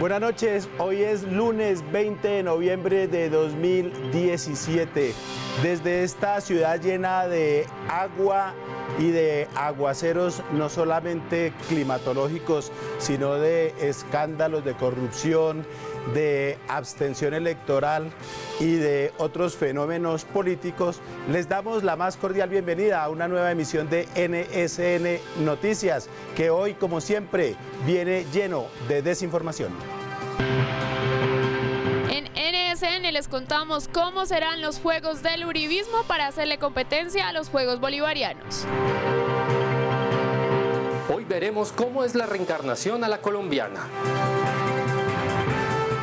Buenas noches, hoy es lunes 20 de noviembre de 2017. Desde esta ciudad llena de agua y de aguaceros, no solamente climatológicos, sino de escándalos de corrupción, de abstención electoral y de otros fenómenos políticos, les damos la más cordial bienvenida a una nueva emisión de NSN Noticias, que hoy, como siempre, viene lleno de desinformación. En NSN les contamos cómo serán los Juegos del Uribismo para hacerle competencia a los Juegos Bolivarianos. Hoy veremos cómo es la reencarnación a la colombiana.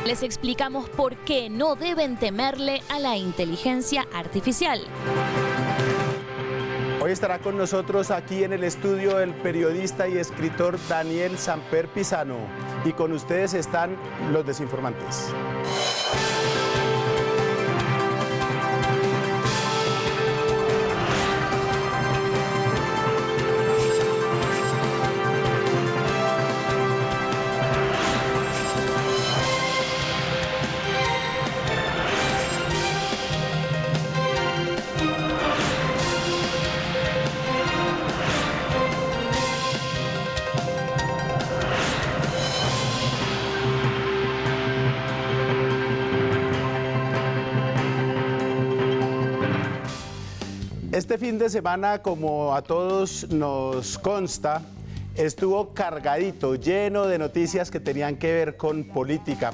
Les explicamos por qué no deben temerle a la inteligencia artificial. Hoy estará con nosotros aquí en el estudio el periodista y escritor Daniel Samper Pisano. Y con ustedes están los desinformantes. Este fin de semana, como a todos nos consta, estuvo cargadito, lleno de noticias que tenían que ver con política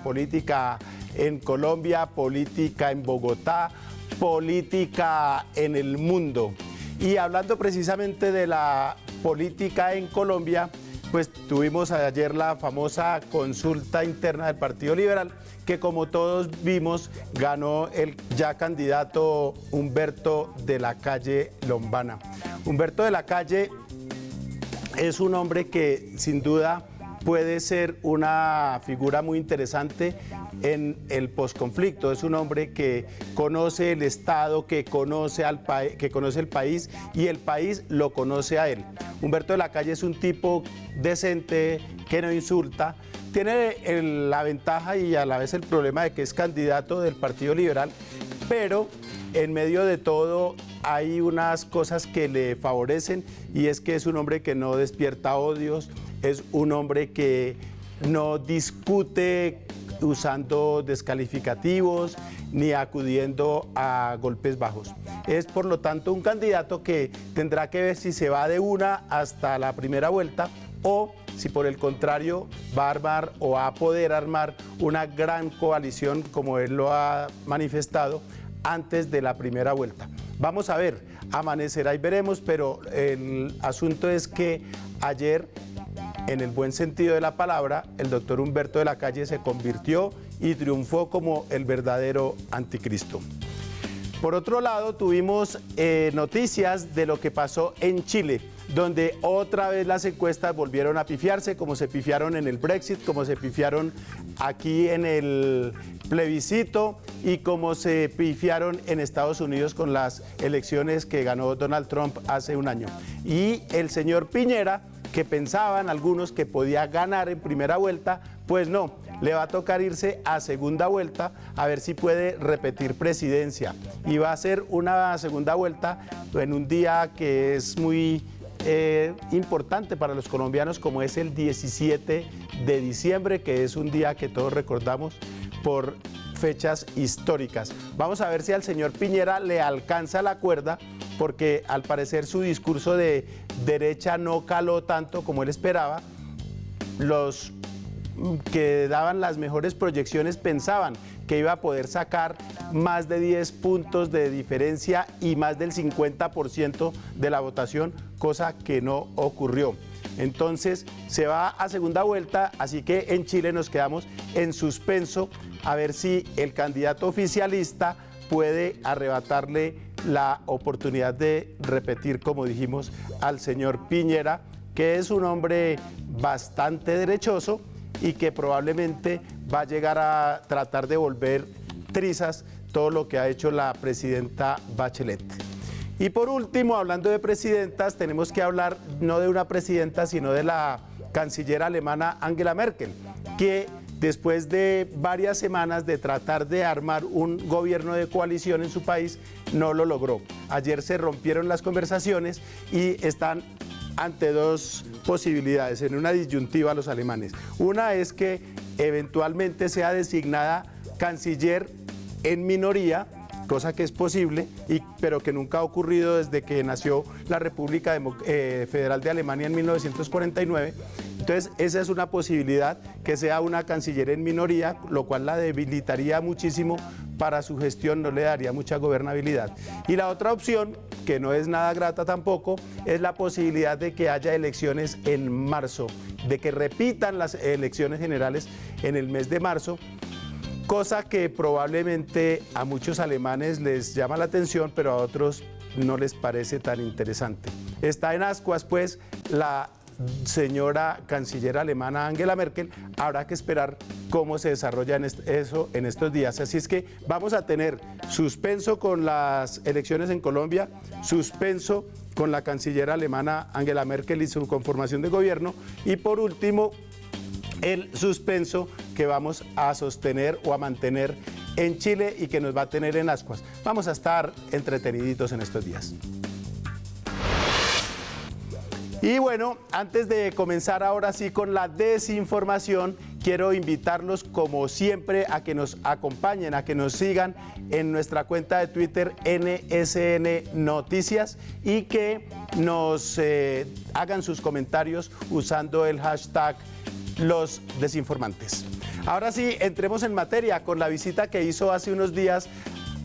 en Colombia, política en Bogotá, política en el mundo. Y hablando precisamente de la política en Colombia, pues tuvimos ayer la famosa consulta interna del Partido Liberal, que como todos vimos ganó el ya candidato Humberto de la Calle Lombana. Humberto de la Calle es un hombre que sin duda puede ser una figura muy interesante en el posconflicto. Es un hombre que conoce el Estado, que conoce el país y el país lo conoce a él. Humberto de la Calle es un tipo decente, que no insulta. Tiene la ventaja y a la vez el problema de que es candidato del Partido Liberal, pero en medio de todo hay unas cosas que le favorecen, y es que es un hombre que no despierta odios, es un hombre que no discute usando descalificativos ni acudiendo a golpes bajos. Es por lo tanto un candidato que tendrá que ver si se va de una hasta la primera vuelta o si por el contrario va a armar o va a poder armar una gran coalición como él lo ha manifestado antes de la primera vuelta. Vamos a ver, amanecerá y veremos, pero el asunto es que ayer, en el buen sentido de la palabra, el doctor Humberto de la Calle se convirtió y triunfó como el verdadero anticristo. Por otro lado, tuvimos noticias de lo que pasó en Chile, donde otra vez las encuestas volvieron a pifiarse, como se pifiaron en el Brexit, como se pifiaron aquí en el plebiscito y como se pifiaron en Estados Unidos con las elecciones que ganó Donald Trump hace un año. Y el señor Piñera, que pensaban algunos que podía ganar en primera vuelta, pues no, le va a tocar irse a segunda vuelta a ver si puede repetir presidencia. Y va a ser una segunda vuelta en un día que es muy importante para los colombianos, como es el 17 de diciembre, que es un día que todos recordamos por fechas históricas. Vamos a ver si al señor Piñera le alcanza la cuerda, porque al parecer su discurso de derecha no caló tanto como él esperaba. Los que daban las mejores proyecciones pensaban que iba a poder sacar más de 10 puntos de diferencia y más del 50% de la votación, cosa que no ocurrió. Entonces se va a segunda vuelta, así que en Chile nos quedamos en suspenso a ver si el candidato oficialista puede arrebatarle la oportunidad de repetir, como dijimos, al señor Piñera, que es un hombre bastante derechoso y que probablemente va a llegar a tratar de volver trizas todo lo que ha hecho la presidenta Bachelet. Y por último, hablando de presidentas, tenemos que hablar no de una presidenta, sino de la canciller alemana Angela Merkel, que después de varias semanas de tratar de armar un gobierno de coalición en su país, no lo logró. Ayer se rompieron las conversaciones y están ante dos posibilidades, en una disyuntiva los alemanes. Una es que eventualmente sea designada canciller en minoría, cosa que es posible, pero que nunca ha ocurrido desde que nació la República Federal de Alemania en 1949. Entonces, esa es una posibilidad, que sea una canciller en minoría, lo cual la debilitaría muchísimo para su gestión, no le daría mucha gobernabilidad. Y la otra opción, que no es nada grata tampoco, es la posibilidad de que haya elecciones en marzo, de que repitan las elecciones generales en el mes de marzo, cosa que probablemente a muchos alemanes les llama la atención, pero a otros no les parece tan interesante. Está en ascuas, pues, la señora canciller alemana Angela Merkel. Habrá que esperar cómo se desarrolla eso en estos días. Así es que vamos a tener suspenso con las elecciones en Colombia, suspenso con la canciller alemana Angela Merkel y su conformación de gobierno, y por último el suspenso que vamos a sostener o a mantener en Chile y que nos va a tener en ascuas. Vamos a estar entreteniditos en estos días. Y bueno, antes de comenzar ahora sí con la desinformación, quiero invitarlos como siempre a que nos acompañen, a que nos sigan en nuestra cuenta de Twitter NSN Noticias y que nos hagan sus comentarios usando el hashtag Los Desinformantes. Ahora sí, entremos en materia con la visita que hizo hace unos días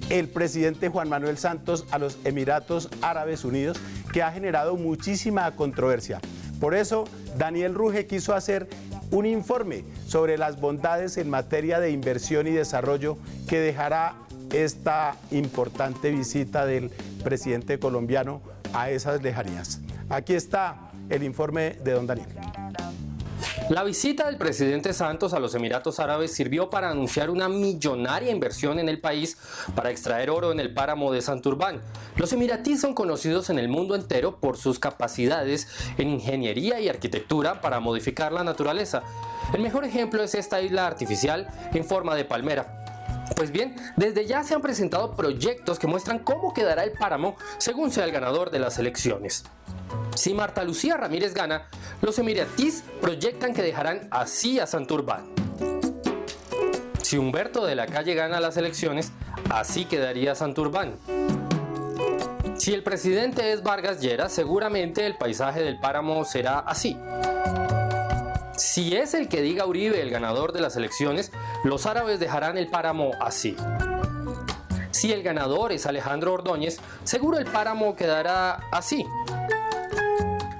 el presidente Juan Manuel Santos a los Emiratos Árabes Unidos, que ha generado muchísima controversia. Por eso, Daniel Ruge quiso hacer un informe sobre las bondades en materia de inversión y desarrollo que dejará esta importante visita del presidente colombiano a esas lejanías. Aquí está el informe de don Daniel. La visita del presidente Santos a los Emiratos Árabes sirvió para anunciar una millonaria inversión en el país para extraer oro en el páramo de Santurbán. Los emiratíes son conocidos en el mundo entero por sus capacidades en ingeniería y arquitectura para modificar la naturaleza. El mejor ejemplo es esta isla artificial en forma de palmera. Pues bien, desde ya se han presentado proyectos que muestran cómo quedará el páramo según sea el ganador de las elecciones. Si Marta Lucía Ramírez gana, los emiratíes proyectan que dejarán así a Santurbán. Si Humberto de la Calle gana las elecciones, así quedaría Santurbán. Si el presidente es Vargas Lleras, seguramente el paisaje del páramo será así. Si es el que diga Uribe el ganador de las elecciones, los árabes dejarán el páramo así. Si el ganador es Alejandro Ordóñez, seguro el páramo quedará así.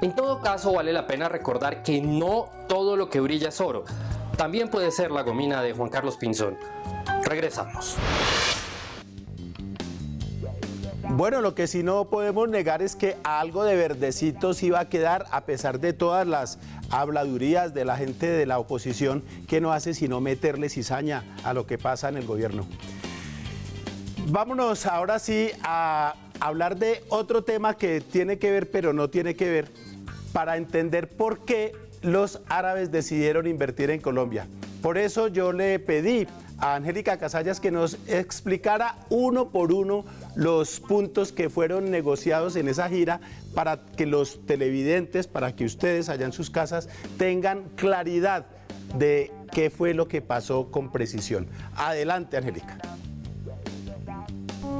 En todo caso, vale la pena recordar que no todo lo que brilla es oro. También puede ser la gomina de Juan Carlos Pinzón. Regresamos. Bueno, lo que sí no podemos negar es que algo de verdecito sí va a quedar, a pesar de todas las habladurías de la gente de la oposición, que no hace sino meterle cizaña a lo que pasa en el gobierno. Vámonos ahora sí a hablar de otro tema que tiene que ver, pero no tiene que ver, para entender por qué los árabes decidieron invertir en Colombia. Por eso yo le pedí a Angélica Casallas que nos explicara uno por uno los puntos que fueron negociados en esa gira para que los televidentes, para que ustedes allá en sus casas tengan claridad de qué fue lo que pasó con precisión. Adelante, Angélica.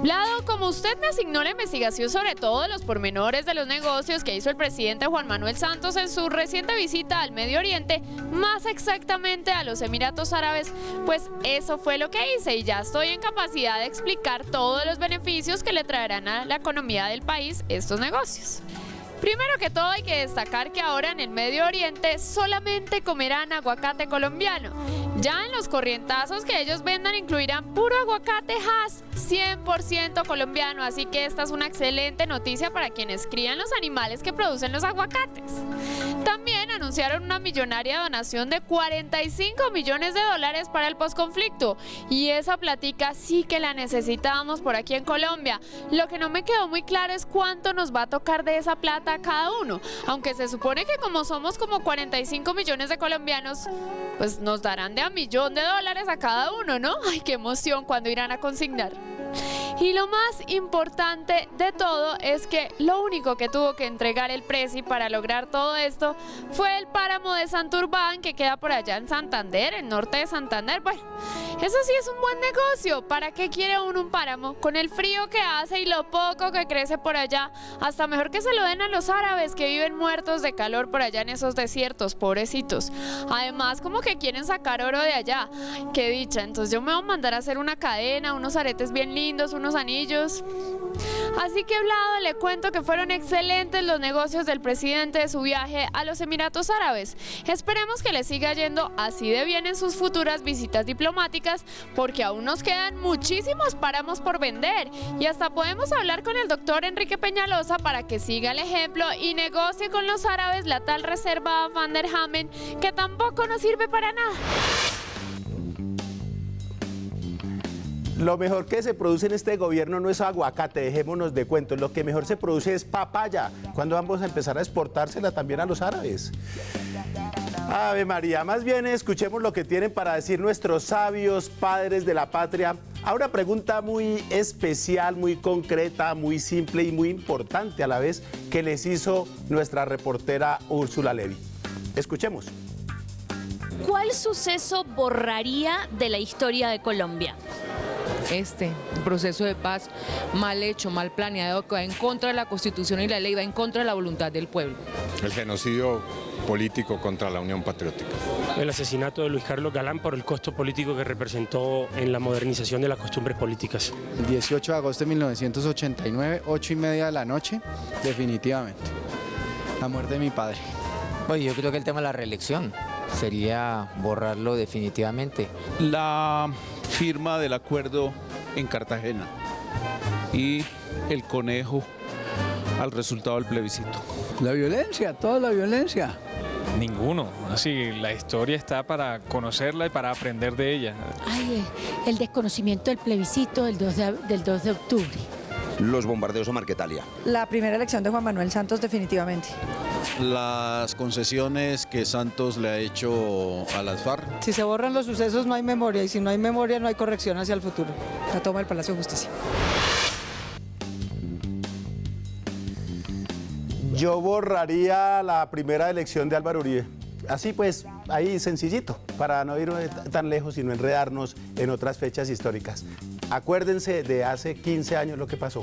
Vlado, como usted me asignó la investigación sobre todos los pormenores de los negocios que hizo el presidente Juan Manuel Santos en su reciente visita al Medio Oriente, más exactamente a los Emiratos Árabes, pues eso fue lo que hice y ya estoy en capacidad de explicar todos los beneficios que le traerán a la economía del país estos negocios. Primero que todo hay que destacar que ahora en el Medio Oriente solamente comerán aguacate colombiano. Ya en los corrientazos que ellos vendan incluirán puro aguacate Hass, 100% colombiano, así que esta es una excelente noticia para quienes crían los animales que producen los aguacates. También anunciaron una millonaria donación de 45 millones de dólares para el posconflicto, y esa platica sí que la necesitábamos por aquí en Colombia. Lo que no me quedó muy claro es cuánto nos va a tocar de esa plata a cada uno, aunque se supone que como somos como 45 millones de colombianos, pues nos darán de a $1.000.000 a cada uno, ¿no? ¡Ay, qué emoción cuando irán a consignar! Y lo más importante de todo es que lo único que tuvo que entregar el presi para lograr todo esto fue el páramo de Santurbán, que queda por allá en Santander, en norte de Santander. Bueno, eso sí es un buen negocio. ¿Para qué quiere uno un páramo? Con el frío que hace y lo poco que crece por allá, hasta mejor que se lo den a los árabes que viven muertos de calor por allá en esos desiertos, pobrecitos. Además, como que quieren sacar oro de allá. Ay, qué dicha. Entonces yo me voy a mandar a hacer una cadena, unos aretes bien lindos, unos anillos. Así que, Vlado, le cuento que fueron excelentes los negocios del presidente de su viaje a los Emiratos Árabes. Esperemos que le siga yendo así de bien en sus futuras visitas diplomáticas, porque aún nos quedan muchísimos páramos por vender, y hasta podemos hablar con el doctor Enrique Peñalosa para que siga el ejemplo y negocie con los árabes la tal reserva Van der Hamen, que tampoco nos sirve para nada. Lo mejor que se produce en este gobierno no es aguacate, dejémonos de cuentos. Lo que mejor se produce es papaya. ¿Cuándo vamos a empezar a exportársela también a los árabes? Ave María, más bien escuchemos lo que tienen para decir nuestros sabios padres de la patria a una pregunta muy especial, muy concreta, muy simple y muy importante a la vez que les hizo nuestra reportera Úrsula Levy. Escuchemos. ¿Cuál suceso borraría de la historia de Colombia? El proceso de paz mal hecho, mal planeado, que va en contra de la Constitución y la ley, va en contra de la voluntad del pueblo. El genocidio político contra la Unión Patriótica. El asesinato de Luis Carlos Galán por el costo político que representó en la modernización de las costumbres políticas. El 18 de agosto de 1989, 8:30 de la noche, definitivamente. La muerte de mi padre. Oye, yo creo que el tema de la reelección sería borrarlo definitivamente. La firma del acuerdo en Cartagena y el conejo al resultado del plebiscito. La violencia, toda la violencia. Ninguno. Así, la historia está para conocerla y para aprender de ella. Ay, el desconocimiento del plebiscito del 2 de octubre. Los bombardeos a Marquetalia. La primera elección de Juan Manuel Santos, definitivamente. Las concesiones que Santos le ha hecho a las FARC. Si se borran los sucesos no hay memoria, y si no hay memoria no hay corrección hacia el futuro. La toma del Palacio de Justicia. Yo borraría la primera elección de Álvaro Uribe. Así pues, ahí sencillito, para no ir tan lejos y no enredarnos en otras fechas históricas. Acuérdense de hace 15 años lo que pasó.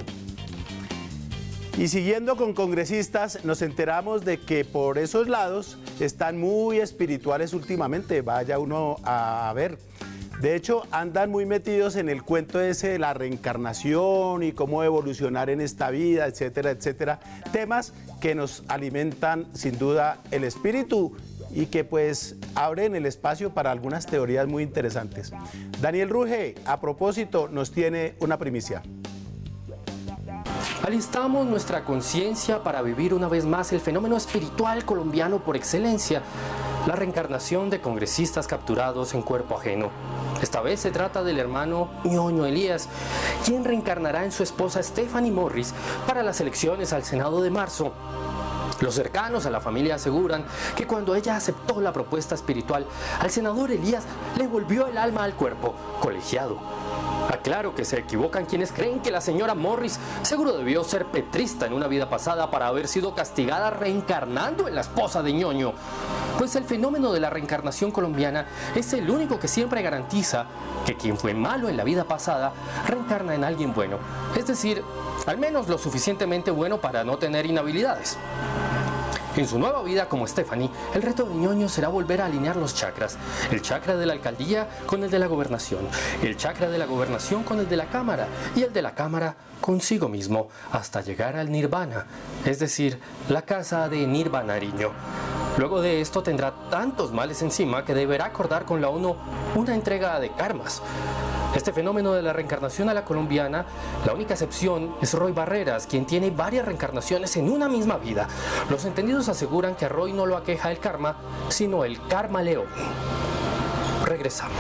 Y siguiendo con congresistas, nos enteramos de que por esos lados están muy espirituales últimamente, vaya uno a ver. De hecho, andan muy metidos en el cuento ese de la reencarnación y cómo evolucionar en esta vida, etcétera, etcétera. Temas que nos alimentan sin duda el espíritu y que pues abren el espacio para algunas teorías muy interesantes. Daniel Ruge, a propósito, nos tiene una primicia. Alistamos nuestra conciencia para vivir una vez más el fenómeno espiritual colombiano por excelencia, la reencarnación de congresistas capturados en cuerpo ajeno. Esta vez se trata del hermano Ñoño Elías, quien reencarnará en su esposa Stephanie Morris para las elecciones al Senado de marzo. Los cercanos a la familia aseguran que cuando ella aceptó la propuesta espiritual, al senador Elías le volvió el alma al cuerpo, colegiado. Aclaro que se equivocan quienes creen que la señora Morris seguro debió ser petrista en una vida pasada para haber sido castigada reencarnando en la esposa de Ñoño. Pues el fenómeno de la reencarnación colombiana es el único que siempre garantiza que quien fue malo en la vida pasada reencarna en alguien bueno. Es decir, al menos lo suficientemente bueno para no tener inhabilidades. En su nueva vida como Stephanie, el reto de Ñoño será volver a alinear los chakras. El chakra de la alcaldía con el de la gobernación, el chakra de la gobernación con el de la cámara y el de la cámara consigo mismo, hasta llegar al nirvana, es decir, la casa de Nirvanariño. Luego de esto tendrá tantos males encima que deberá acordar con la ONU una entrega de karmas. Este fenómeno de la reencarnación a la colombiana, la única excepción es Roy Barreras, quien tiene varias reencarnaciones en una misma vida. Los entendidos aseguran que a Roy no lo aqueja el karma, sino el karma león. Regresamos.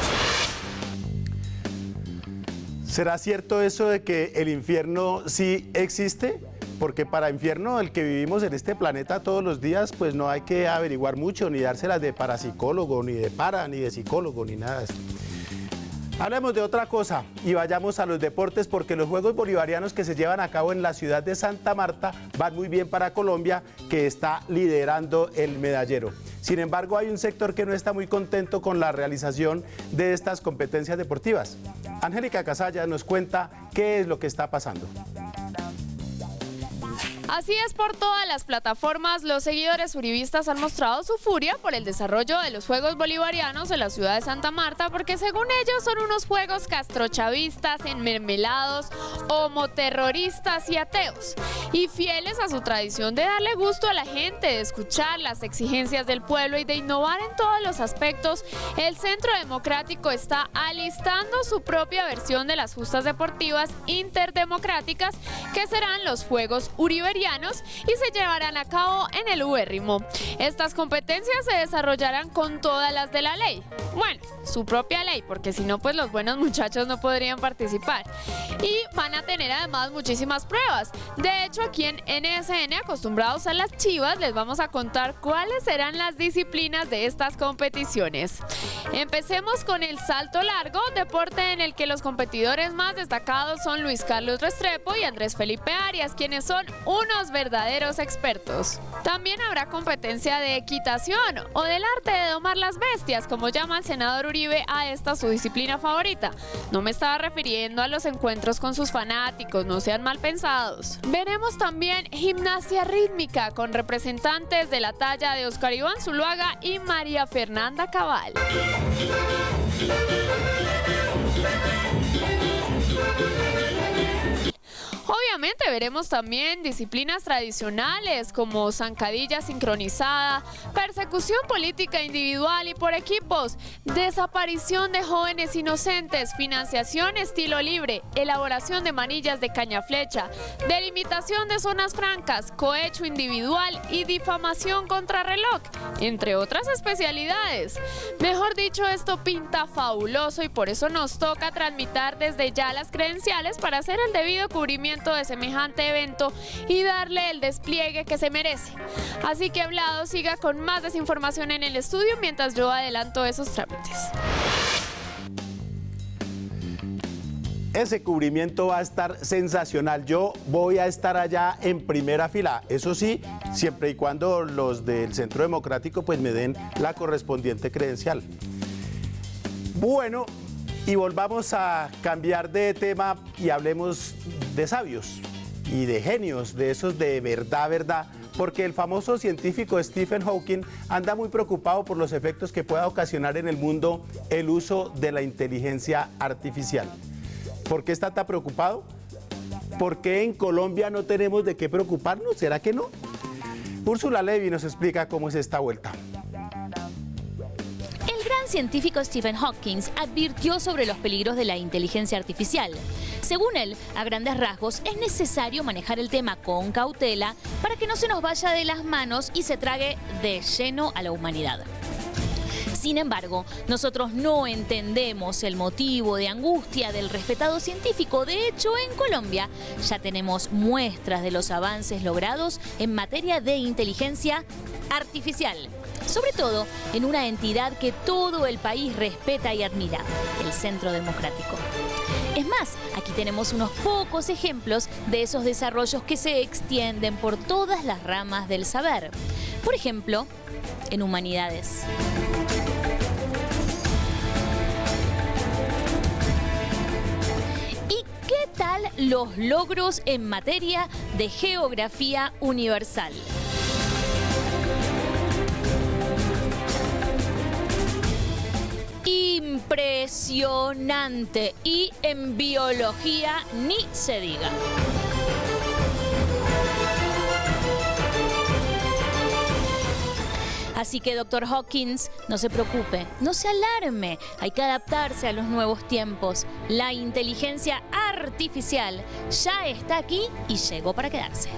¿Será cierto eso de que el infierno sí existe? Porque para infierno, el que vivimos en este planeta todos los días, pues no hay que averiguar mucho, ni dárselas de parapsicólogo, ni de psicólogo, ni nada de eso. Hablemos de otra cosa y vayamos a los deportes, porque los Juegos Bolivarianos que se llevan a cabo en la ciudad de Santa Marta van muy bien para Colombia, que está liderando el medallero. Sin embargo, hay un sector que no está muy contento con la realización de estas competencias deportivas. Angélica Casalla nos cuenta qué es lo que está pasando. Así es, por todas las plataformas, los seguidores uribistas han mostrado su furia por el desarrollo de los Juegos Bolivarianos en la ciudad de Santa Marta, porque según ellos son unos juegos castrochavistas, enmermelados, homoterroristas y ateos, y fieles a su tradición de darle gusto a la gente, de escuchar las exigencias del pueblo y de innovar en todos los aspectos. El Centro Democrático está alistando su propia versión de las justas deportivas interdemocráticas, que serán los Juegos Uriberianos y se llevarán a cabo en el Ubérrimo. Estas competencias se desarrollarán con todas las de la ley. Bueno, su propia ley, porque si no, pues los buenos muchachos no podrían participar. Y van a tener además muchísimas pruebas. De hecho, aquí en NSN, acostumbrados a las chivas, les vamos a contar cuáles serán las disciplinas de estas competiciones. Empecemos con el salto largo, deporte en el que los competidores más destacados son Luis Carlos Restrepo y Andrés Felipe Arias, quienes son unos verdaderos expertos. También habrá competencia de equitación o del arte de domar las bestias, como llama el senador Uribe a esta su disciplina favorita. No me estaba refiriendo a los encuentros con sus fanáticos, no sean mal pensados. Veremos también gimnasia rítmica con representantes de la talla de Oscar Iván Zuluaga y María Fernanda Cabal. Obviamente veremos también disciplinas tradicionales como zancadilla sincronizada, persecución política individual y por equipos, desaparición de jóvenes inocentes, financiación estilo libre, elaboración de manillas de caña flecha, delimitación de zonas francas, cohecho individual y difamación contra reloj, entre otras especialidades. Mejor dicho, esto pinta fabuloso y por eso nos toca tramitar desde ya las credenciales para hacer el debido cubrimiento de semejante evento y darle el despliegue que se merece. Así que Vlado siga con más desinformación en el estudio mientras yo adelanto esos trámites. Ese cubrimiento va a estar sensacional. Yo voy a estar allá en primera fila. Eso sí, siempre y cuando los del Centro Democrático pues me den la correspondiente credencial. Bueno, y volvamos a cambiar de tema y hablemos de sabios y de genios, de esos de verdad, porque el famoso científico Stephen Hawking anda muy preocupado por los efectos que pueda ocasionar en el mundo el uso de la inteligencia artificial. ¿Por qué está tan preocupado? ¿Por qué en Colombia no tenemos de qué preocuparnos? ¿Será que no? Úrsula Levy nos explica cómo es esta vuelta. El gran científico Stephen Hawking advirtió sobre los peligros de la inteligencia artificial. Según él, a grandes rasgos, es necesario manejar el tema con cautela para que no se nos vaya de las manos y se trague de lleno a la humanidad. Sin embargo, nosotros no entendemos el motivo de angustia del respetado científico. De hecho, en Colombia ya tenemos muestras de los avances logrados en materia de inteligencia artificial, sobre todo en una entidad que todo el país respeta y admira, el Centro Democrático. Es más, aquí tenemos unos pocos ejemplos de esos desarrollos que se extienden por todas las ramas del saber. Por ejemplo, en humanidades. ¿Y qué tal los logros en materia de geografía universal? Impresionante, y en biología ni se diga. Así que, doctor Hawkins, no se preocupe, no se alarme. Hay que adaptarse a los nuevos tiempos. La inteligencia artificial ya está aquí y llegó para quedarse.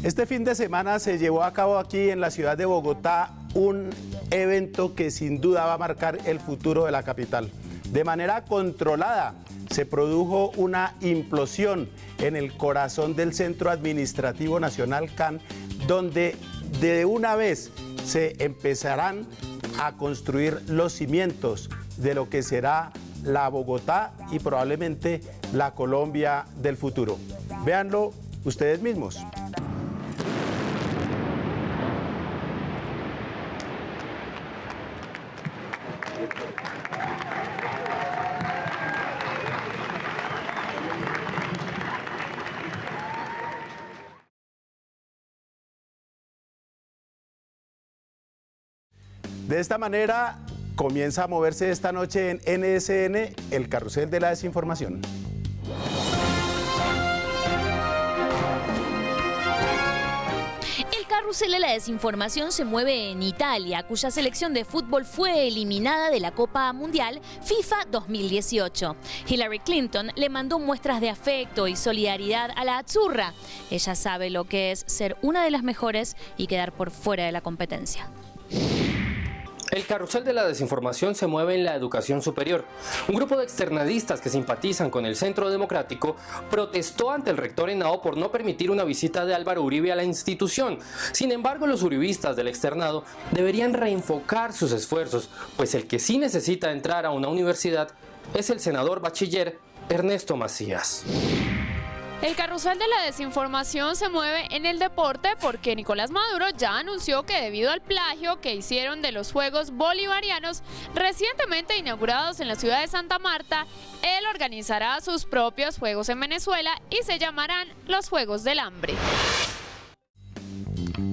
Este fin de semana se llevó a cabo aquí en la ciudad de Bogotá un evento que sin duda va a marcar el futuro de la capital. De manera controlada se produjo una implosión en el corazón del Centro Administrativo Nacional CAN, donde de una vez se empezarán a construir los cimientos de lo que será la Bogotá y probablemente la Colombia del futuro. Véanlo ustedes mismos. De esta manera comienza a moverse esta noche en NSN el carrusel de la desinformación. El carrusel de la desinformación se mueve en Italia, cuya selección de fútbol fue eliminada de la Copa Mundial FIFA 2018. Hillary Clinton le mandó muestras de afecto y solidaridad a la azzurra. Ella sabe lo que es ser una de las mejores y quedar por fuera de la competencia. El carrusel de la desinformación se mueve en la educación superior. Un grupo de externadistas que simpatizan con el Centro Democrático protestó ante el rector Henao por no permitir una visita de Álvaro Uribe a la institución. Sin embargo, los uribistas del externado deberían reenfocar sus esfuerzos, pues el que sí necesita entrar a una universidad es el senador bachiller Ernesto Macías. El carrusel de la desinformación se mueve en el deporte porque Nicolás Maduro ya anunció que debido al plagio que hicieron de los Juegos Bolivarianos recientemente inaugurados en la ciudad de Santa Marta, él organizará sus propios Juegos en Venezuela y se llamarán los Juegos del Hambre.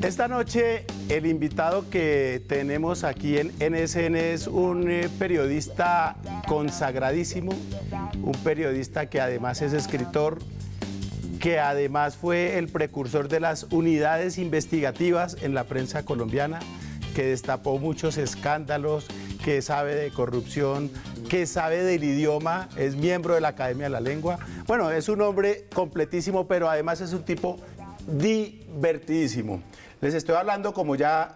Esta noche el invitado que tenemos aquí en NSN es un periodista consagradísimo, un periodista que además es escritor, que además fue el precursor de las unidades investigativas en la prensa colombiana, que destapó muchos escándalos, que sabe de corrupción, que sabe del idioma, es miembro de la Academia de la Lengua. Bueno, es un hombre completísimo, pero además es un tipo divertidísimo. Les estoy hablando, como ya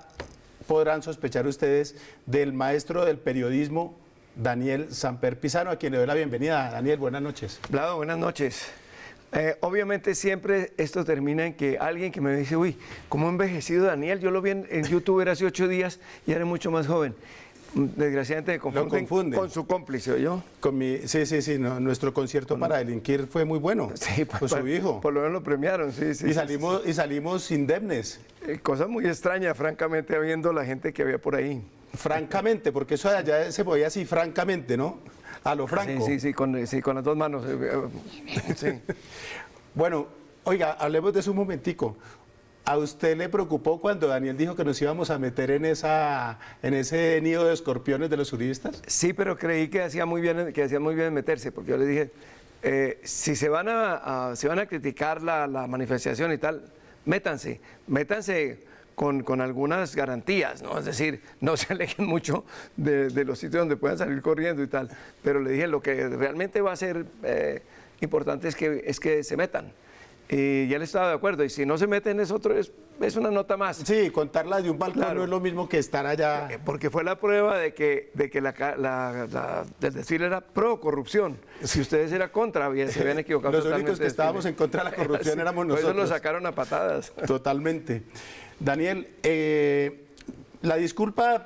podrán sospechar ustedes, del maestro del periodismo, Daniel Samper Pizano, a quien le doy la bienvenida. Daniel, buenas noches. Vlado, buenas noches. Obviamente siempre esto termina en que alguien que me dice, uy, ¿cómo ha envejecido Daniel? Yo lo vi en YouTube hace 8 días y era mucho más joven. Desgraciadamente me confunden con su cómplice, ¿yo? Sí, no, nuestro concierto para delinquir fue muy bueno, sí, con su hijo. Por lo menos lo premiaron, sí. Y salimos indemnes. Cosa muy extraña, francamente, viendo la gente que había por ahí. Francamente, porque eso de allá se podía así, francamente, ¿no? A lo franco. Sí, con las dos manos. Sí. Bueno, oiga, hablemos de eso un momentico. ¿A usted le preocupó cuando Daniel dijo que nos íbamos a meter en ese nido de escorpiones de los uribistas? Sí, pero creí que hacía muy bien en meterse, porque yo le dije, si se van a criticar la manifestación y tal, métanse con algunas garantías, ¿no? Es decir, no se alejen mucho de los sitios donde puedan salir corriendo y tal. Pero le dije, lo que realmente va a ser importante es que se metan. Y ya él estaba de acuerdo, y si no se meten es una nota más. Sí, contarla de un balcón claro. No es lo mismo que estar allá. Porque fue la prueba de que del desfile era pro corrupción. Si ustedes eran contra, se habían equivocado. Los únicos que estábamos en contra de la corrupción éramos nosotros. Por eso lo sacaron a patadas. Totalmente. Daniel, la disculpa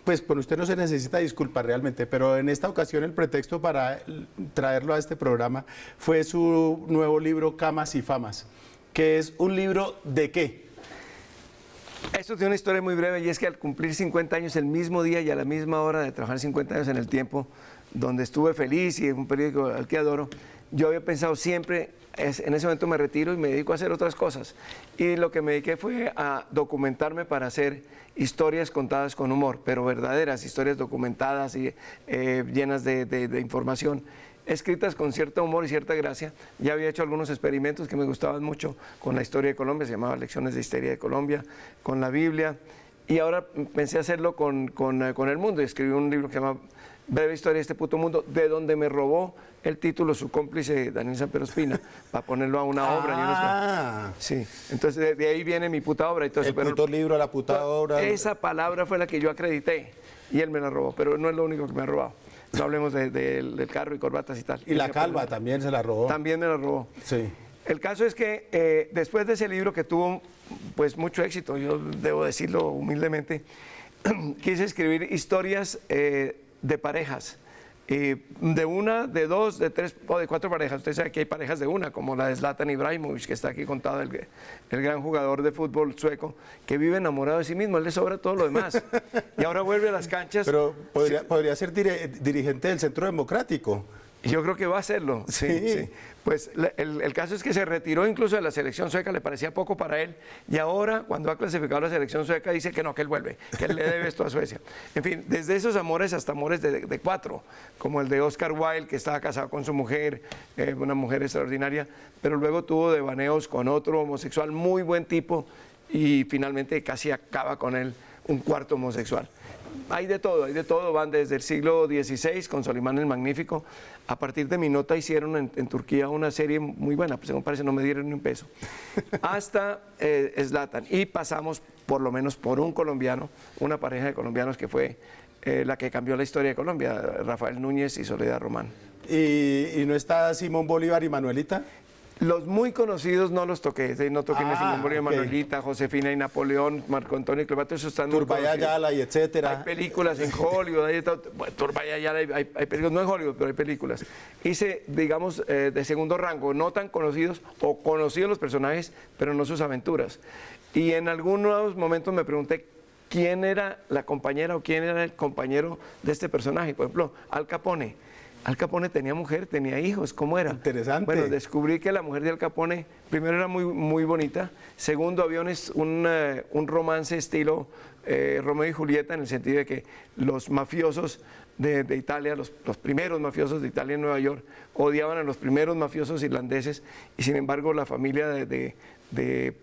pues por usted no se necesita disculpa realmente, pero en esta ocasión el pretexto para traerlo a este programa fue su nuevo libro Camas y Famas, que es un libro ¿de qué? Esto tiene una historia muy breve y es que al cumplir 50 años el mismo día y a la misma hora de trabajar 50 años en El Tiempo, donde estuve feliz y en un periódico al que adoro, yo había pensado siempre, en ese momento me retiro y me dedico a hacer otras cosas. Y lo que me dediqué fue a documentarme para hacer historias contadas con humor, pero verdaderas, historias documentadas y llenas de información. escritas con cierto humor y cierta gracia. Ya había hecho algunos experimentos que me gustaban mucho con la historia de Colombia, se llamaba Lecciones de Historia de Colombia, con la Biblia, y ahora pensé hacerlo con el mundo, y escribí un libro que se llama Breve Historia de este puto mundo, de donde me robó el título su cómplice Daniel Samper Ospina, para ponerlo a una obra. Sí, entonces de ahí viene mi puta obra. Entonces, el puto libro, la puta obra. Esa palabra fue la que yo acredité y él me la robó, pero no es lo único que me ha robado. No hablemos del carro y corbatas y tal. Y la calva también se la robó. También me la robó. Sí. El caso es que después de ese libro que tuvo pues mucho éxito, yo debo decirlo humildemente, quise escribir historias de parejas. De una, de dos, de tres o de cuatro parejas. Usted sabe que hay parejas de una, como la de Zlatan Ibrahimovic, que está aquí contado, el gran jugador de fútbol sueco, que vive enamorado de sí mismo, él le sobra todo lo demás. Y ahora vuelve a las canchas. Pero podría ser dirigente del Centro Democrático. Yo creo que va a hacerlo, sí. Pues el caso es que se retiró incluso de la selección sueca, le parecía poco para él, y ahora cuando ha clasificado la selección sueca dice que no, que él vuelve, que él le debe esto a Suecia. En fin, desde esos amores hasta amores de cuatro, como el de Oscar Wilde, que estaba casado con su mujer, una mujer extraordinaria, pero luego tuvo devaneos con otro homosexual, muy buen tipo, y finalmente casi acaba con él, un cuarto homosexual. Hay de todo, van desde el siglo XVI con Solimán el Magnífico. A partir de mi nota hicieron en Turquía una serie muy buena, pues según parece no me dieron ni un peso, hasta Zlatan. Y pasamos por lo menos por un colombiano, una pareja de colombianos que fue la que cambió la historia de Colombia, Rafael Núñez y Soledad Román. ¿Y no está Simón Bolívar y Manuelita? Los muy conocidos no los toqué, no toqué ni Simón Bolívar, Manuelita, Josefina y Napoleón, Marco Antonio y Cleopatra, esos están Turbay Ayala y etcétera. Hay películas en Hollywood, Turbay Ayala, hay películas, no en Hollywood, pero hay películas. Hice, digamos, de segundo rango, no tan conocidos, o conocidos los personajes, pero no sus aventuras. Y en algunos momentos me pregunté quién era la compañera o quién era el compañero de este personaje. Por ejemplo, Al Capone. Al Capone tenía mujer, tenía hijos, ¿cómo era? Interesante. Bueno, descubrí que la mujer de Al Capone, primero era muy, muy bonita, segundo había un romance estilo Romeo y Julieta, en el sentido de que los mafiosos de Italia, los primeros mafiosos de Italia en Nueva York, odiaban a los primeros mafiosos irlandeses, y sin embargo la familia de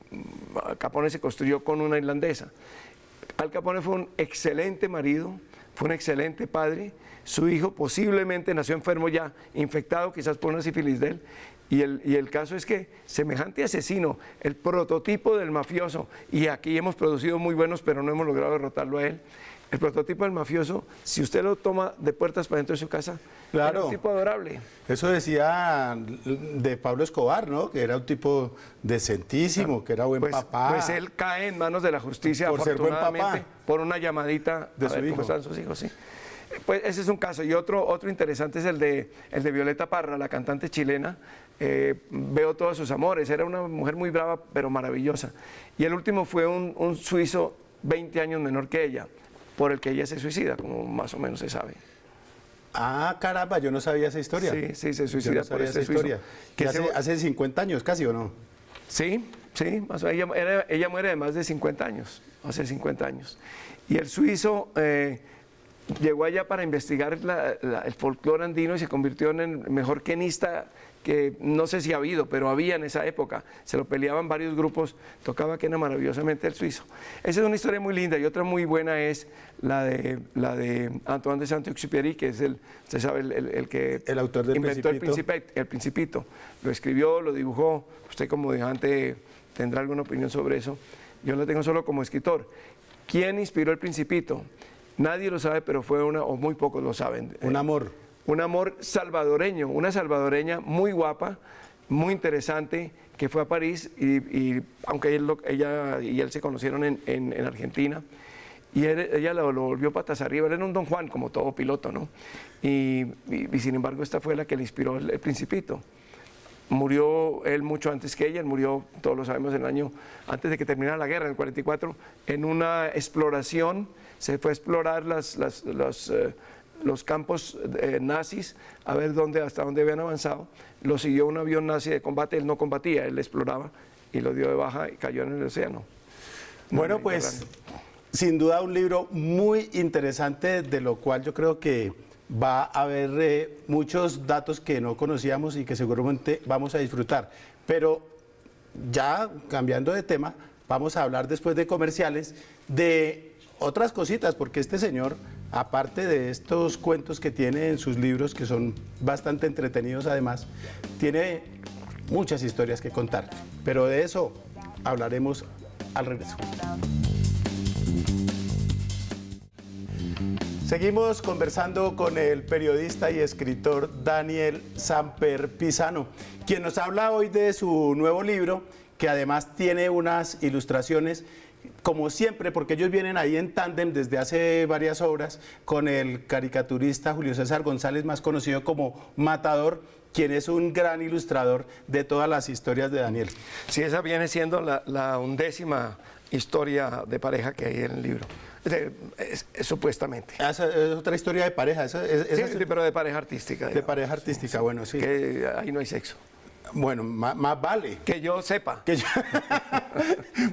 Capone se construyó con una irlandesa. Al Capone fue un excelente marido, fue un excelente padre. Su hijo posiblemente nació enfermo ya, infectado quizás por una sífilis de él. Y el caso es que semejante asesino, el prototipo del mafioso, y aquí hemos producido muy buenos, pero no hemos logrado derrotarlo a él. El prototipo del mafioso, si usted lo toma de puertas para dentro de su casa, claro, era un tipo adorable. Eso decía de Pablo Escobar, ¿no? Que era un tipo decentísimo, claro, que era buen papá. Pues él cae en manos de la justicia, por ser buen papá, por una llamadita de su hijo. ¿Cómo están sus hijos? Sí. Pues ese es un caso. Y otro interesante es el de Violeta Parra, la cantante chilena. Veo todos sus amores. Era una mujer muy brava, pero maravillosa. Y el último fue un suizo 20 años menor que ella, por el que ella se suicida, como más o menos se sabe. Ah, caramba, yo no sabía esa historia. Sí, se suicida por esa historia. Que hace 50 años casi, ¿o no? Sí, más o menos. Ella muere de más de 50 años, hace 50 años. Y el suizo llegó allá para investigar el folclore andino y se convirtió en el mejor quenista que no sé si ha habido, pero había en esa época. Se lo peleaban varios grupos, tocaba quena maravillosamente el suizo. Esa es una historia muy linda, y otra muy buena es la de Antoine de Saint-Exupéry, que es usted sabe, el autor del inventó el Principito. Lo escribió, lo dibujó. Usted como dibujante tendrá alguna opinión sobre eso. Yo la tengo solo como escritor. ¿Quién inspiró el Principito? Nadie lo sabe, pero fue o muy pocos lo saben. Un amor. Un amor salvadoreño, una salvadoreña muy guapa, muy interesante, que fue a París, y aunque ella y él se conocieron en Argentina, y ella lo volvió patas arriba. Él era un Don Juan, como todo piloto, ¿no? Y sin embargo, esta fue la que le inspiró el Principito. Murió él mucho antes que ella, él murió, todos lo sabemos, antes de que terminara la guerra, en el 44, en una exploración. Se fue a explorar los campos nazis, a ver hasta dónde habían avanzado. Lo siguió un avión nazi de combate, él no combatía, él exploraba, y lo dio de baja y cayó en el océano. Bueno, pues sin duda un libro muy interesante, de lo cual yo creo que va a haber muchos datos que no conocíamos y que seguramente vamos a disfrutar. Pero ya cambiando de tema, vamos a hablar después de comerciales de otras cositas, porque este señor, aparte de estos cuentos que tiene en sus libros, que son bastante entretenidos además, tiene muchas historias que contar. Pero de eso hablaremos al regreso. Seguimos conversando con el periodista y escritor Daniel Samper Pisano, quien nos habla hoy de su nuevo libro, que además tiene unas ilustraciones, como siempre, porque ellos vienen ahí en tándem desde hace varias obras, con el caricaturista Julio César González, más conocido como Matador, quien es un gran ilustrador de todas las historias de Daniel. Sí, esa viene siendo la 11ª historia de pareja que hay en el libro. Supuestamente. Es otra historia de pareja. Sí, pero de pareja artística. De pareja artística, bueno, sí. Que ahí no hay sexo. Bueno, más vale. Que yo sepa.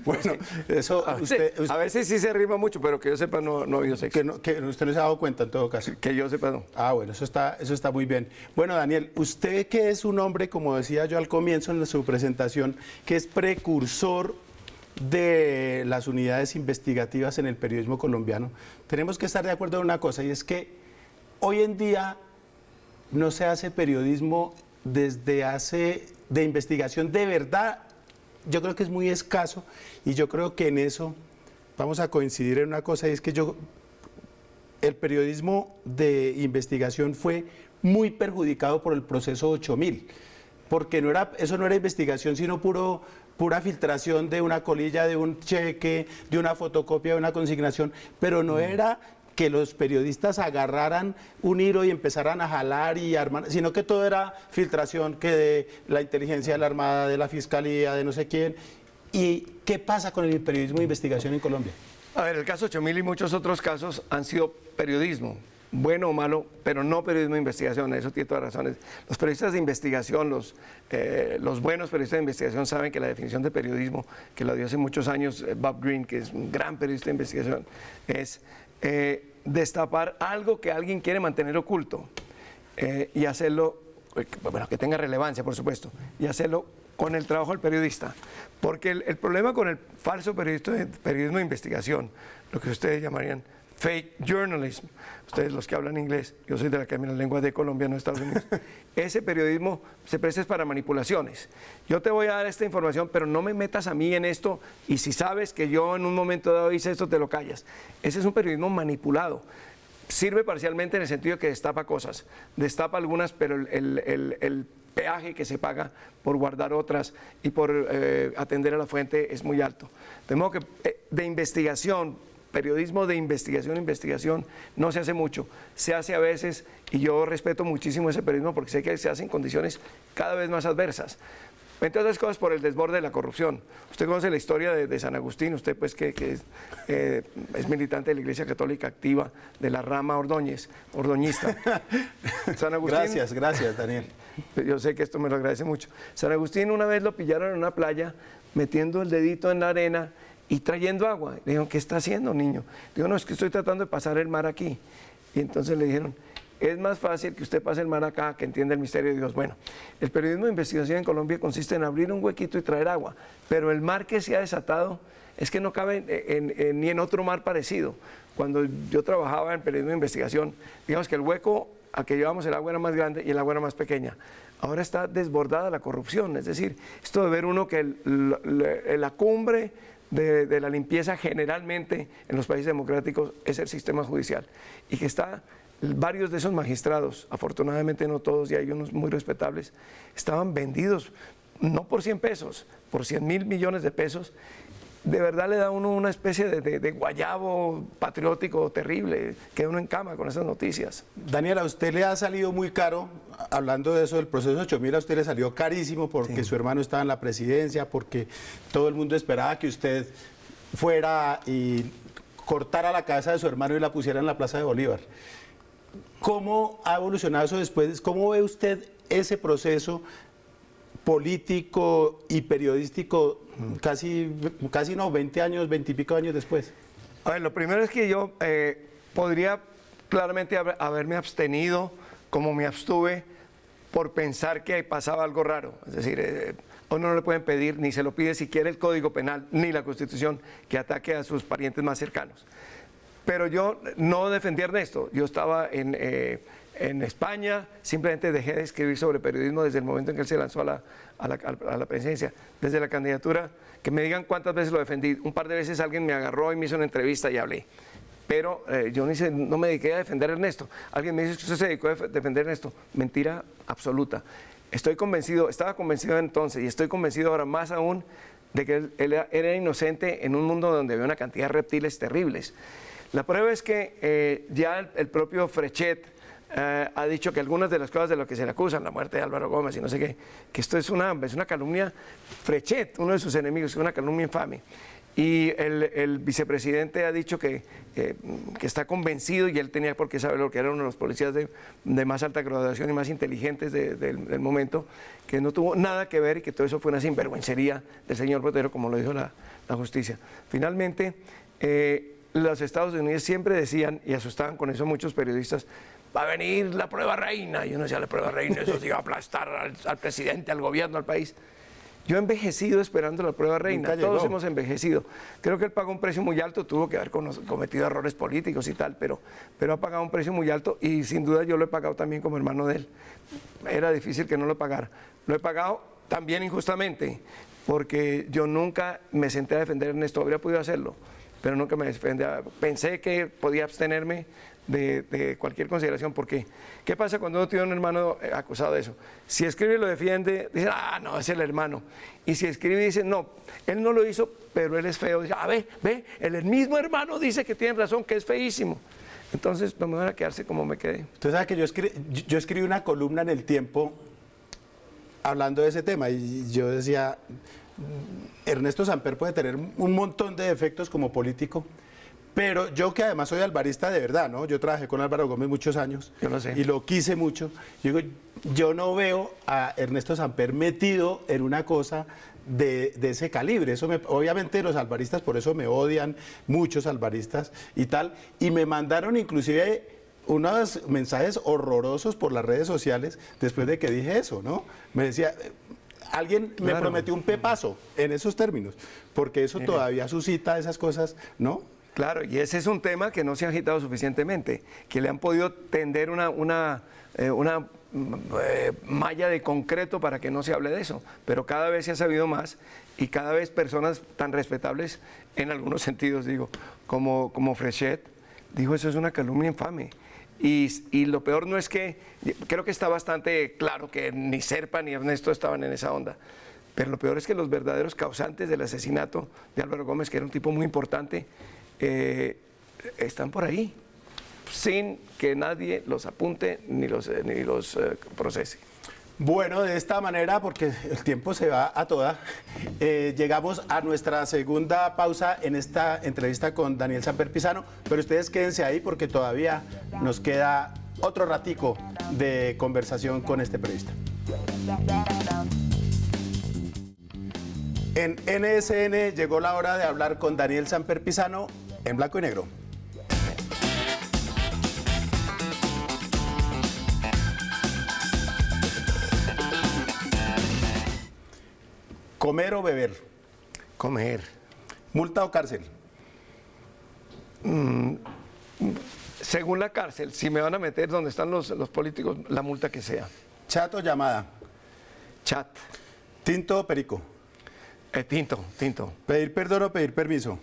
Bueno, eso usted... A veces sí se rima mucho, pero que yo sepa no ha habido sexo. Que usted no se ha dado cuenta en todo caso. Que yo sepa no. Ah, bueno, eso está muy bien. Bueno, Daniel, usted que es un hombre, como decía yo al comienzo en su presentación, que es precursor de las unidades investigativas en el periodismo colombiano, tenemos que estar de acuerdo en una cosa, y es que hoy en día no se hace periodismo de investigación de verdad. Yo creo que es muy escaso, y yo creo que en eso vamos a coincidir en una cosa, y es que el periodismo de investigación fue muy perjudicado por el proceso 8000, porque eso no era investigación, sino pura filtración de una colilla, de un cheque, de una fotocopia, de una consignación, pero no era que los periodistas agarraran un hilo y empezaran a jalar y armar, sino que todo era filtración, que de la inteligencia de la Armada, de la Fiscalía, de no sé quién. ¿Y qué pasa con el periodismo de investigación en Colombia? A ver, el caso 8000 y muchos otros casos han sido periodismo, bueno o malo, pero no periodismo de investigación, eso tiene todas las razones. Los periodistas de investigación, los buenos periodistas de investigación saben que la definición de periodismo, que la dio hace muchos años Bob Greene, que es un gran periodista de investigación, es destapar algo que alguien quiere mantener oculto y hacerlo, bueno, que tenga relevancia, por supuesto, y hacerlo con el trabajo del periodista. Porque el problema con el falso periodismo de investigación, lo que ustedes llamarían fake journalism, ustedes los que hablan inglés, yo soy de la Academia de las Lenguas de Colombia, no de Estados Unidos, ese periodismo se presta para manipulaciones. Yo te voy a dar esta información, pero no me metas a mí en esto, y si sabes que yo en un momento dado hice esto, te lo callas. Ese es un periodismo manipulado. Sirve parcialmente en el sentido que destapa cosas, destapa algunas, pero el peaje que se paga por guardar otras y por atender a la fuente es muy alto. De modo que de investigación, periodismo de investigación no se hace mucho, se hace a veces, y yo respeto muchísimo ese periodismo porque sé que se hace en condiciones cada vez más adversas. Entre otras cosas por el desborde de la corrupción. Usted conoce la historia de San Agustín, usted pues que es militante de la Iglesia Católica activa de la rama ordoñista. San Agustín, Gracias, Daniel. Yo sé que esto me lo agradece mucho. San Agustín una vez lo pillaron en una playa metiendo el dedito en la arena y trayendo agua. Le dijeron, ¿qué está haciendo, niño? Digo, no, es que estoy tratando de pasar el mar aquí. Y entonces le dijeron, es más fácil que usted pase el mar acá, que entienda el misterio de Dios. Bueno, el periodismo de investigación en Colombia consiste en abrir un huequito y traer agua, pero el mar que se ha desatado es que no cabe ni en otro mar parecido. Cuando yo trabajaba en periodismo de investigación, digamos que el hueco al que llevábamos el agua era más grande y el agua era más pequeña. Ahora está desbordada la corrupción, es decir, esto de ver uno que la cumbre de la limpieza generalmente en los países democráticos es el sistema judicial, y que varios de esos magistrados, afortunadamente no todos, y hay unos muy respetables, estaban vendidos no por 100 pesos, por 100.000 millones de pesos. De verdad le da a uno una especie de guayabo patriótico terrible, queda uno en cama con esas noticias. Daniel, a usted le ha salido muy caro, hablando de eso del proceso 8000, a usted le salió carísimo porque su hermano estaba en la presidencia, porque todo el mundo esperaba que usted fuera y cortara la cabeza de su hermano y la pusiera en la Plaza de Bolívar. ¿Cómo ha evolucionado eso después? ¿Cómo ve usted ese proceso político y periodístico casi no, 20 años, 20 y pico años después? A ver, lo primero es que yo podría claramente haberme abstenido como me abstuve por pensar que pasaba algo raro. Es decir, a uno no le pueden pedir, ni se lo pide siquiera el Código Penal, ni la Constitución, que ataque a sus parientes más cercanos. Pero yo no defendí a Ernesto, yo estaba en España, simplemente dejé de escribir sobre periodismo desde el momento en que él se lanzó a la presidencia, desde la candidatura. Que me digan cuántas veces lo defendí. Un par de veces alguien me agarró y me hizo una entrevista y hablé. Pero yo no me dediqué a defender a Ernesto. Alguien me dice que usted se dedicó a defender a Ernesto. Mentira absoluta. Estaba convencido entonces y estoy convencido ahora más aún de que él era inocente en un mundo donde había una cantidad de reptiles terribles. La prueba es que ya el propio Frechet ha dicho que algunas de las cosas de lo que se le acusan, la muerte de Álvaro Gómez y no sé qué, que esto es una calumnia. Frechet, uno de sus enemigos, es una calumnia infame. Y el vicepresidente ha dicho que está convencido, y él tenía por qué saberlo, que era uno de los policías de más alta graduación y más inteligentes del momento, que no tuvo nada que ver y que todo eso fue una sinvergüencería del señor Botero, como lo dijo la justicia. Finalmente, los Estados Unidos siempre decían, y asustaban con eso muchos periodistas, va a venir la prueba reina, y uno decía, la prueba reina, eso sí va a aplastar al presidente, al gobierno, al país. Yo he envejecido esperando la prueba reina, todos hemos envejecido. Creo que él pagó un precio muy alto, tuvo que haber cometido errores políticos y tal, pero ha pagado un precio muy alto y sin duda yo lo he pagado también como hermano de él. Era difícil que no lo pagara. Lo he pagado también injustamente, porque yo nunca me senté a defender a Ernesto, habría podido hacerlo, pero nunca me defendía. Pensé que podía abstenerme de cualquier consideración, porque ¿qué pasa cuando uno tiene un hermano acusado de eso? Si escribe y lo defiende, dice, no, es el hermano. Y si escribe y dice, no, él no lo hizo, pero él es feo, dice, ve, el mismo hermano dice que tiene razón, que es feísimo. Entonces, no me van a quedarse como me quedé. Usted sabe que yo escribí una columna en El Tiempo hablando de ese tema, y yo decía, Ernesto Samper puede tener un montón de defectos como político, pero yo, que además soy alvarista de verdad, ¿no? Yo trabajé con Álvaro Gómez muchos años, yo lo sé, y lo quise mucho. Yo no veo a Ernesto Samper metido en una cosa de ese calibre. Obviamente los alvaristas por eso me odian, muchos alvaristas y tal, y me mandaron inclusive unos mensajes horrorosos por las redes sociales después de que dije eso, ¿no? Me decía, alguien me prometió un pepazo en esos términos, porque eso todavía suscita esas cosas, ¿no? Claro, y ese es un tema que no se ha agitado suficientemente, que le han podido tender una malla de concreto para que no se hable de eso, pero cada vez se ha sabido más, y cada vez personas tan respetables, en algunos sentidos digo, como Frechet, dijo, eso es una calumnia infame. Y lo peor no es que, creo que está bastante claro que ni Serpa ni Ernesto estaban en esa onda, pero lo peor es que los verdaderos causantes del asesinato de Álvaro Gómez, que era un tipo muy importante, están por ahí, sin que nadie los apunte ni los procese. Bueno, de esta manera, porque el tiempo se va a toda, llegamos a nuestra segunda pausa en esta entrevista con Daniel Samper Pizano, pero ustedes quédense ahí porque todavía nos queda otro ratico de conversación con este periodista. En NSN llegó la hora de hablar con Daniel Samper Pizano en blanco y negro. ¿Comer o beber? Comer. ¿Multa o cárcel? Según la cárcel, si me van a meter donde están los políticos, la multa que sea. ¿Chat o llamada? Chat. ¿Tinto o perico? Tinto. ¿Pedir perdón o pedir permiso?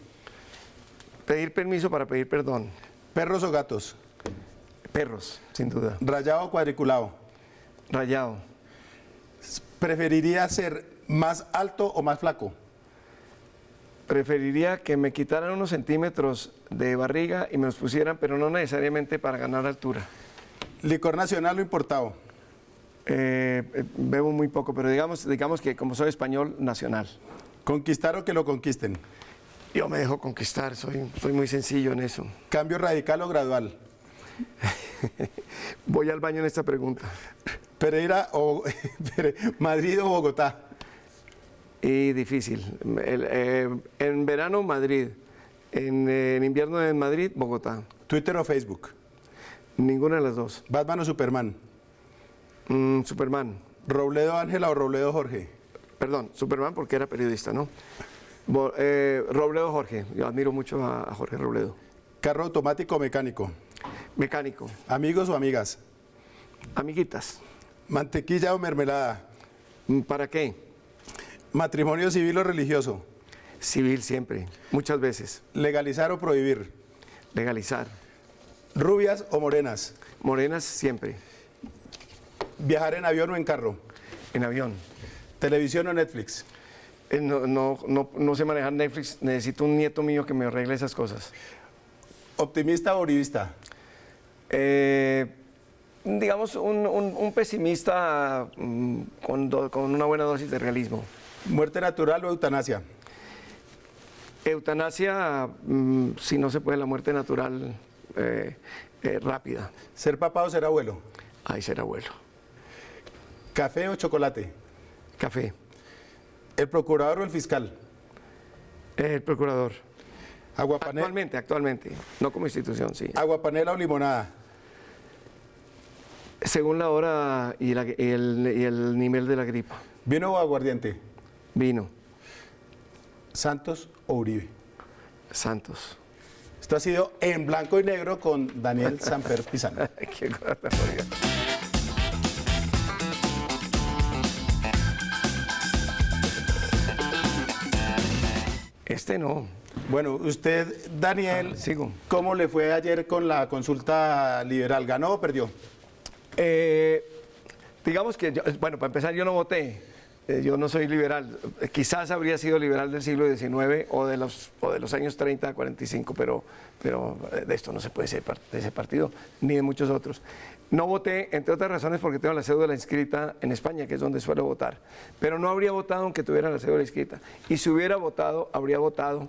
Pedir permiso para pedir perdón. ¿Perros o gatos? Perros, sin duda. ¿Rayado o cuadriculado? Rayado. ¿Preferiría ser más alto o más flaco? Preferiría que me quitaran unos centímetros de barriga y me los pusieran, pero no necesariamente para ganar altura. ¿Licor nacional o importado? Bebo muy poco, pero digamos que como soy español, nacional. ¿Conquistar o que lo conquisten? Yo me dejo conquistar, soy muy sencillo en eso. ¿Cambio radical o gradual? Voy al baño en esta pregunta. ¿Pereira o Madrid o Bogotá? Y difícil. En verano, Madrid. En invierno, en Madrid, Bogotá. ¿Twitter o Facebook? Ninguna de las dos. ¿Batman o Superman? Superman. ¿Robledo Ángela o Robledo Jorge? Perdón, Superman porque era periodista, ¿no? Robledo Jorge, yo admiro mucho a Jorge Robledo. ¿Carro automático o mecánico? Mecánico. ¿Amigos o amigas? Amiguitas. ¿Mantequilla o mermelada? ¿Para qué? ¿Matrimonio civil o religioso? Civil siempre, muchas veces. ¿Legalizar o prohibir? Legalizar. ¿Rubias o morenas? Morenas siempre. ¿Viajar en avión o en carro? En avión. ¿Televisión o Netflix? No sé manejar Netflix, necesito un nieto mío que me arregle esas cosas. ¿Optimista o uribista? Digamos un pesimista con una buena dosis de realismo. ¿Muerte natural o eutanasia? Eutanasia, si no se puede, la muerte natural rápida. ¿Ser papá o ser abuelo? Ay, ser abuelo. ¿Café o chocolate? Café. ¿El procurador o el fiscal? El procurador. ¿Aguapanela? Actualmente, no como institución, sí. ¿Aguapanela o limonada? Según la hora y el nivel de la gripa. ¿Vino o aguardiente? Vino. ¿Santos o Uribe? Santos. Esto ha sido En Blanco y Negro con Daniel Samper Pizano. Qué cosa, no. Bueno, usted, Daniel, sigo. ¿Cómo le fue ayer con la consulta liberal? ¿Ganó o perdió? Digamos que, para empezar, yo no voté. Yo no soy liberal. Quizás habría sido liberal del siglo XIX o de los años 30 a 45, pero de esto no se puede ser de ese partido, ni de muchos otros. No voté, entre otras razones, porque tengo la cédula inscrita en España, que es donde suelo votar. Pero no habría votado aunque tuviera la cédula inscrita. Y si hubiera votado, habría votado,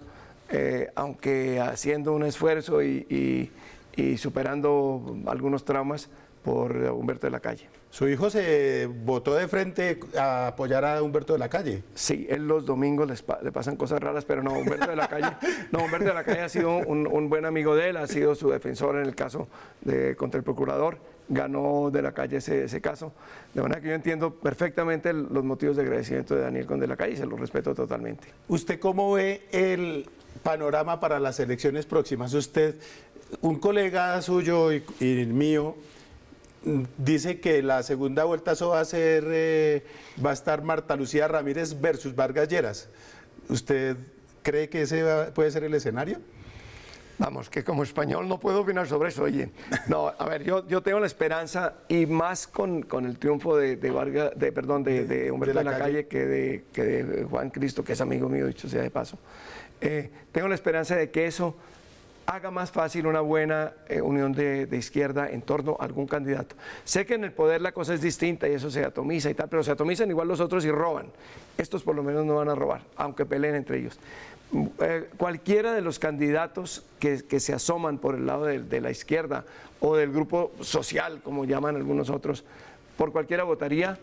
aunque haciendo un esfuerzo y superando algunos traumas, por Humberto de la Calle. ¿Su hijo se votó de frente a apoyar a Humberto de la Calle? Sí, él los domingos le pasan cosas raras, pero no, Humberto de la Calle ha sido un buen amigo de él, ha sido su defensor en el caso contra el procurador, ganó de la Calle ese caso. De manera que yo entiendo perfectamente los motivos de agradecimiento de Daniel con de la Calle y se los respeto totalmente. ¿Usted cómo ve el panorama para las elecciones próximas? Usted, un colega suyo y el mío, dice que la segunda vuelta eso va a estar Marta Lucía Ramírez versus Vargas Lleras. ¿Usted cree que ese puede ser el escenario? Vamos, que como español no puedo opinar sobre eso, oye. No, a ver, yo tengo la esperanza, y más con el triunfo de Humberto de la Calle que de Juan Cristo, que es amigo mío, dicho sea de paso. Tengo la esperanza de que eso haga más fácil una buena unión de izquierda en torno a algún candidato. Sé que en el poder la cosa es distinta y eso se atomiza y tal, pero se atomizan igual los otros y roban. Estos por lo menos no van a robar, aunque peleen entre ellos. Cualquiera de los candidatos que se asoman por el lado de la izquierda o del grupo social, como llaman algunos otros, por cualquiera votaría.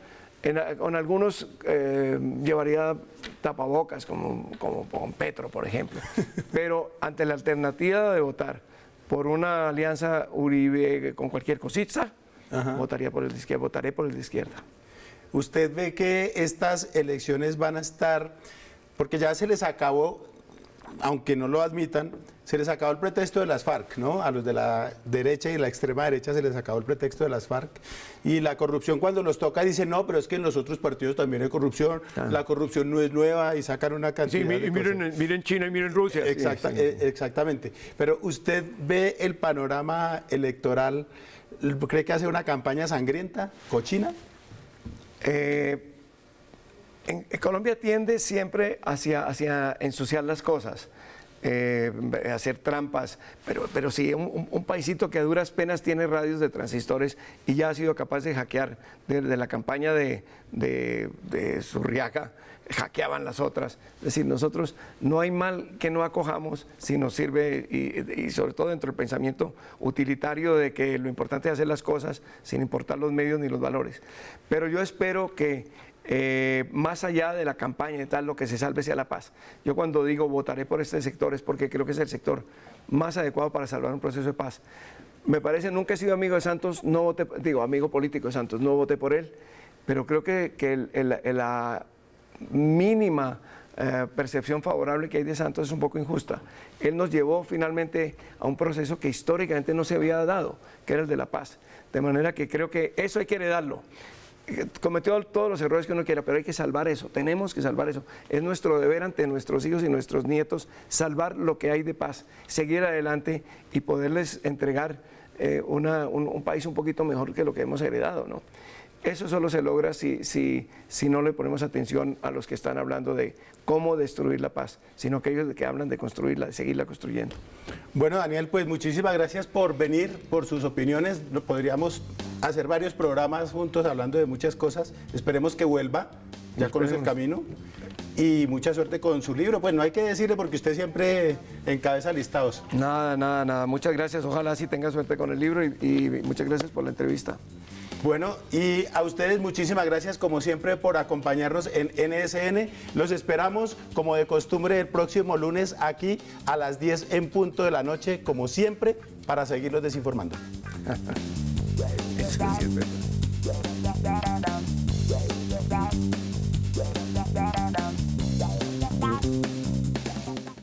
Con algunos llevaría tapabocas, como con Petro, por ejemplo. Pero ante la alternativa de votar por una alianza Uribe con cualquier cosita, votaré por el de izquierda. ¿Usted ve que estas elecciones van a estar, porque ya se les acabó, aunque no lo admitan, se les acabó el pretexto de las FARC, ¿no? A los de la derecha y la extrema derecha se les acabó el pretexto de las FARC. Y la corrupción, cuando los toca, dicen, no, pero es que en los otros partidos también hay corrupción, la corrupción no es nueva, y sacan una cantidad de cosas. Miren China y miren Rusia. Exactamente. Pero usted ve el panorama electoral, ¿cree que hace una campaña sangrienta, cochina? En Colombia tiende siempre hacia ensuciar las cosas, hacer trampas, pero sí, un paisito que a duras penas tiene radios de transistores y ya ha sido capaz de hackear desde la campaña de Zurriaga, hackeaban las otras. Es decir, nosotros no hay mal que no acojamos si nos sirve, y sobre todo dentro del pensamiento utilitario de que lo importante es hacer las cosas sin importar los medios ni los valores. Pero yo espero que más allá de la campaña y tal, lo que se salve sea la paz. Yo cuando digo votaré por este sector es porque creo que es el sector más adecuado para salvar un proceso de paz. Me parece, nunca he sido amigo de Santos, no voté, digo, amigo político de Santos, no voté por él, pero creo que la mínima percepción favorable que hay de Santos es un poco injusta. Él nos llevó finalmente a un proceso que históricamente no se había dado, que era el de la paz. De manera que creo que eso hay que heredarlo. Cometió todos los errores que uno quiera, pero hay que salvar eso, tenemos que salvar eso. Es nuestro deber ante nuestros hijos y nuestros nietos salvar lo que hay de paz, seguir adelante y poderles entregar un país un poquito mejor que lo que hemos heredado, ¿no? Eso solo se logra si no le ponemos atención a los que están hablando de cómo destruir la paz, sino que ellos que hablan de construirla, de seguirla construyendo. Bueno, Daniel, pues muchísimas gracias por venir, por sus opiniones. Podríamos hacer varios programas juntos hablando de muchas cosas. Esperemos que vuelva, ya conoce el camino. Y mucha suerte con su libro. Pues no hay que decirle porque usted siempre encabeza listados. Nada. Muchas gracias. Ojalá sí tenga suerte con el libro y muchas gracias por la entrevista. Bueno, y a ustedes muchísimas gracias como siempre por acompañarnos en NSN. Los esperamos como de costumbre el próximo lunes aquí a las 10 en punto de la noche, como siempre, para seguirlos desinformando. Eso sí es verdad.